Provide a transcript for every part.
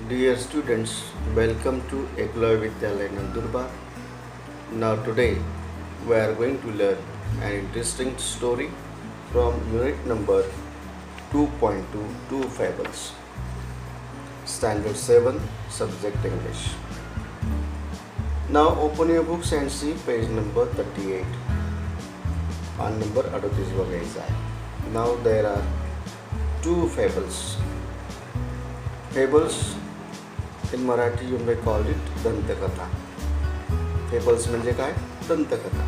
Dear students, welcome to Eklavya Vidyalaya Nandurbar. Now today we are going to learn an interesting story from unit number 2.2 Two Fables, Standard 7, Subject English. Now open your books and see page number 38. On number 38 बघायचा आहे. Now there are two fables. Fables in Marathi you may call it दंतकथा. Fables म्हणजे काय? दंतकथा.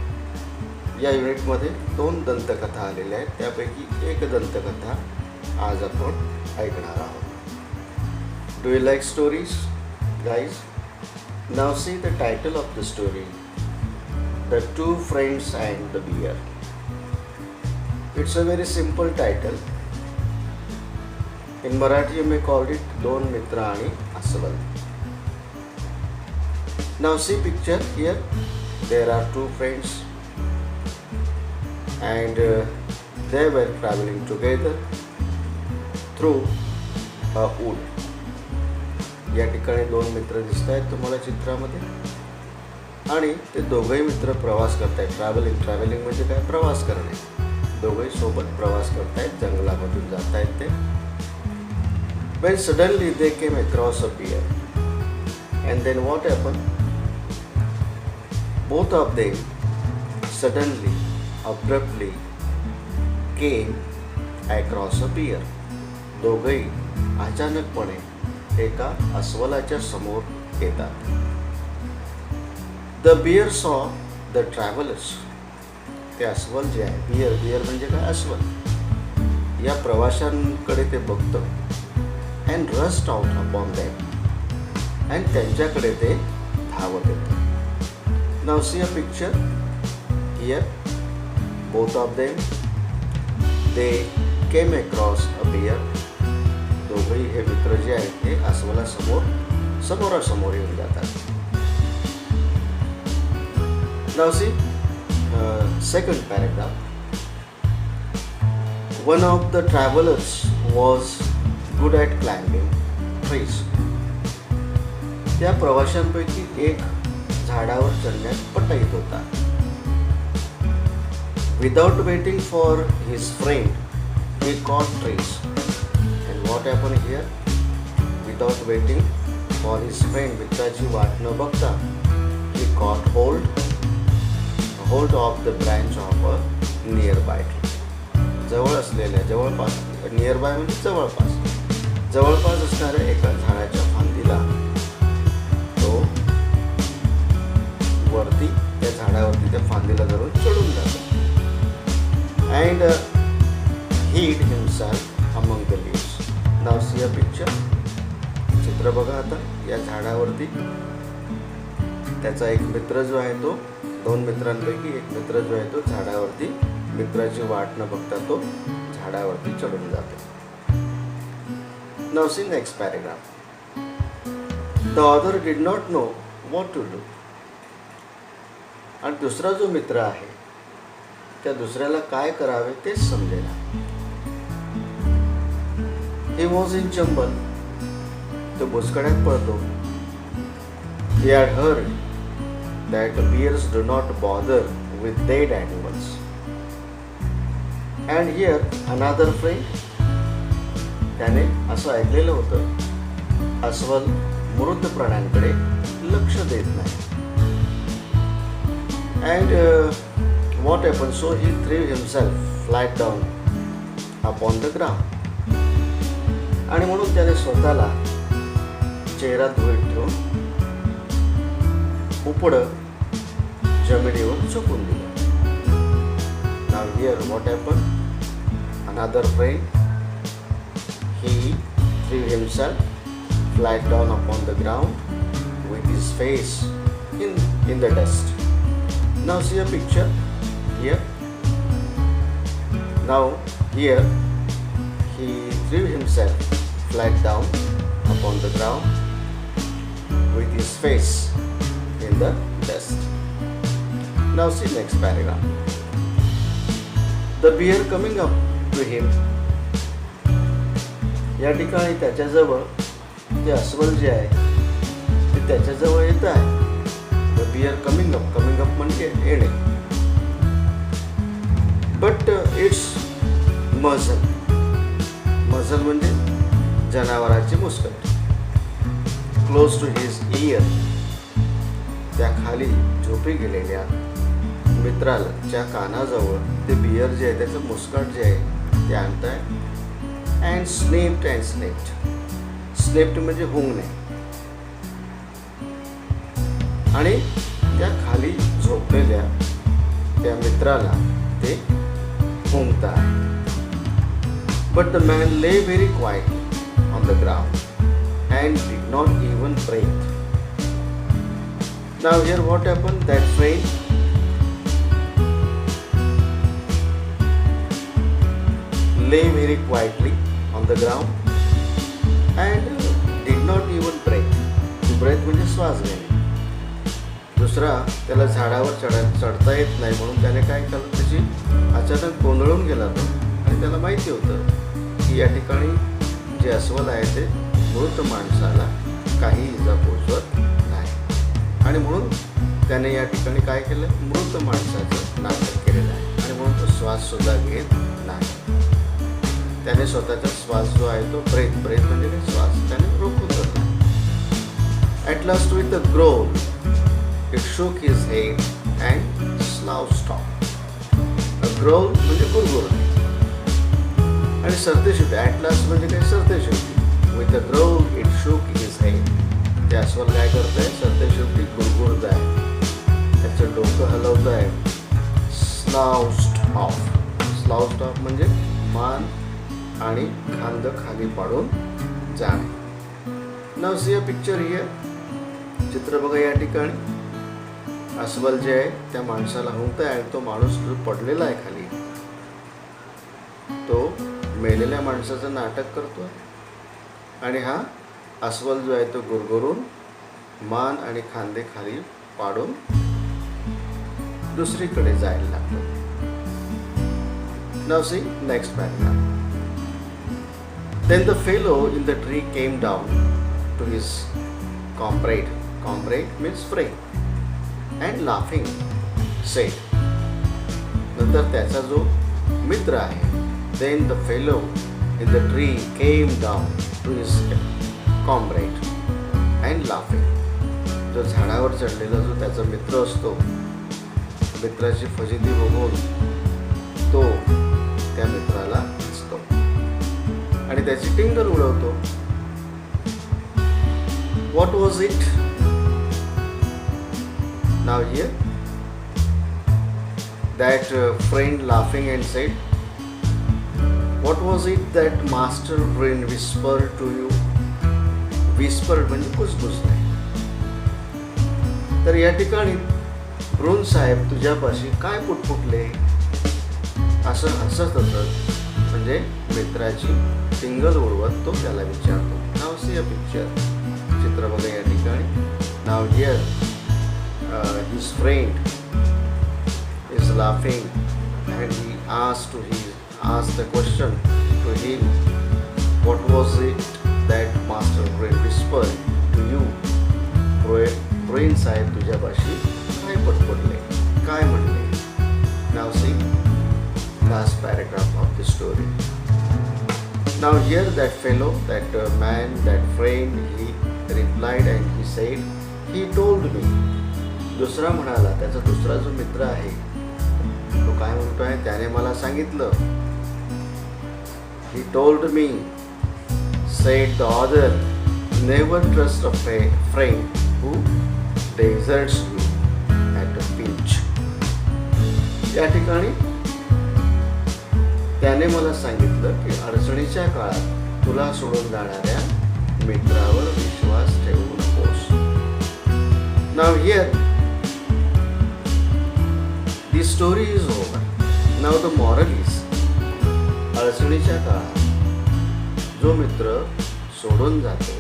या युनिटमध्ये दोन दंतकथा आलेल्या आहेत. त्यापैकी एक दंतकथा आज आपण ऐकणार आहोत. Do you like stories guys? Now see the title of the story, the two friends and the bear. It's a very simple title. In Marathi you may call it दोन मित्र आणि अस्वल. Now see picture here. There are two friends and they were traveling together through a wood. या ठिकाणी दोन मित्र दिसत आहेत तुम्हाला चित्रामध्ये आणि ते दोघेही मित्र प्रवास करतायत. ट्रॅव्हलिंग म्हणजे काय? प्रवास करणे. दोघेही सोबत प्रवास करतायत, जंगलामधून जात आहेत ते. When suddenly they came across a bear, and then what happened? Both of them suddenly, abruptly came across a bear. दोघेही अचानकपणे एका अस्वलाच्या समोर येतात. The bear saw the travelers. ते अस्वल जे आहे, बियर म्हणजे काय? अस्वल. या प्रवाशांकडे ते बघतं. And rushed out upon them. And त्यांच्याकडे ते धावत येतं. Now see a picture here. Both of them, they came across a bear. दोघेही हे मित्र जे आहेत ते अस्वला समोरासमोर येऊन जातात. Now see second paragraph. One of the travelers was good at climbing trees. त्या प्रवाशांपैकी एक झाडावर चढण्यात पटाईत होता. Without waiting for his friend, he caught trees. And what happened here? Without waiting for his friend, मित्राची वाट न बघता, he caught hold of the branch of a nearby tree. जवळपास नियरबाय म्हणजे जवळपास असणाऱ्या एका झाडाच्या फांदीला तो वरती त्या झाडावरती त्या फांदीला धरून चढून जातो. And hid himself among the leaves. Now see a picture. चित्र बघा आता. या झाडावरती त्याचा एक मित्र जो आहे तो, दोन मित्रांपैकी एक मित्र जो आहे तो झाडावरती मित्राची वाट न बघता तो झाडावरती चढून जातो. Now see next paragraph. The other did not know what to do. आणि दुसरा जो मित्र आहे त्या दुसऱ्याला काय करावे तेच समजेना. He was in jumble. तो बुचकड्यात पडतो. He had heard that bears do not bother with dead animals. And here another friend. त्याने असं ऐकलेलं होतं, अस्वल मृत प्राण्यांकडे लक्ष देत नाही. And what happen? So he threw himself flat down upon the ground. आणि म्हणून त्याने स्वतःला चेहरा धुळीत ठेवून उपडं जमिनीवर झोपून दिलं. Now here what happen? Another friend, he threw himself flat down upon the ground with his face in the dust. Now see a picture here. Now here he threw himself flat down upon the ground with his face in the dust. Now see next paragraph. The bear coming up to him. या ठिकाणी त्याच्याजवळ ते अस्वल जे आहे ते त्याच्याजवळ येत आहे. द बियर कमिंग अप म्हणजे येणे. बट इट्स मझल म्हणजे जनावराची मुस्कट. क्लोज टू हिज इयर, त्या खाली झोपी गेलेल्या मित्राच्या कानाजवळ ते बियर जे आहे त्याचं मुस्कट जे आहे ते आणताय. अँड स्नेप्ड म्हणजे हुंगणे. आणि त्या खाली झोपलेल्या त्या मित्राला ते हुंगताय. But the man lay very quietly on the ground and did not even breathe. Now here what happened, that friend lay very quietly on the ground and did not even breathe. To breathe म्हणजे श्वास घेणे. दुसरा त्याला झाडावर चढता येत नाही म्हणून त्याने काय केलं, त्याची अचानक गोंधळून गेला तो. आणि त्याला माहिती होतं की या ठिकाणी जे अस्वल आहे ते मृत माणसाला काही इजा पोचवत नाही. आणि म्हणून त्याने या ठिकाणी काय केलं, मृत माणसाचं नाटक केलेलं आहे. आणि म्हणून तो श्वास सुद्धा घेत नाही. त्याने स्वतःचा श्वास जो आहे तो ब्रेथ म्हणजे काय, श्वास त्याने रोखून धरला. At last with a growl it shook his head and slow stop. Growl म्हणजे गुरगुरणे. आणि सरतेशेवटी ॲट लास्ट म्हणजे काय, सरतेशेवटी. With a growl it shook his head. ते अस्वल काय करत आहे, सरतेशेवटी गुरगुरत आहे, त्याचं डोकं हलवत आहे. स्लाव स्टॉप म्हणजे मान आणि खांद खाली पाडून जाणे. नाव सी अ पिक्चर हिअर. चित्र बघा या ठिकाणी. अस्वल जे आहे त्या माणसाला हुंकत आहे आणि तो माणूस जो पडलेला आहे खाली तो मेलेल्या माणसाचं नाटक करतो. आणि हा अस्वल जो आहे तो गुरगुरून मान आणि खांदे खाली पाडून दुसरीकडे जायला लागतो. Now see next paragraph. Then the fellow in the tree came down to his comrade. Comrade means friend. And laughing said. नंतर त्याचा जो मित्र आहे. Then the fellow in the tree came down to his comrade and laughing. जो झाडावर चढलेला जो त्याचा मित्र असतो, मित्राची फजिती बघून तो त्या मित्राला हसतो आणि त्याची टिंगल उडवतो. What was it? Now here that friend laughing and said, what was it that master friend whispered to you? Whispered म्हणजे कुजबुजणे. तर या ठिकाणी ब्रून साहेब तुझ्यापाशी काय पुटपुटले असं हसत होतं. म्हणजे मित्राची टिंगल उडवत तो त्याला विचारतो. नाव सी अ पिक्चर. चित्र बघा या ठिकाणी. Now here his friend is laughing and he asked the question to him, what was it that master friend whispered to you? ब्रेन साहेब तुझ्यापाशी काय पटपटले, काय म्हणले. Now see last paragraph of the story. Now here that fellow, that man, that friend, he replied and he said, he told me. दुसरा म्हणाला, त्याचा दुसरा जो मित्र आहे तो काय म्हणतोय, त्याने मला सांगितलं. He told me, said the other, never trust a friend who deserts you at a pinch. या ठिकाणी त्याने मला सांगितलं की अडचणीच्या काळात तुला सोडून जाणाऱ्या मित्रावर विश्वास ठेवू नकोस. Now here the story is over. Now the moral is, अडचणीच्या काळात जो मित्र सोडून जातो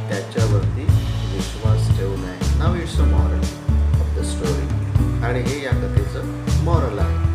त्याच्यावरती विश्वास ठेवू नये. Now it's a moral of the story. आणि हे या कथेचं मॉरल आहे.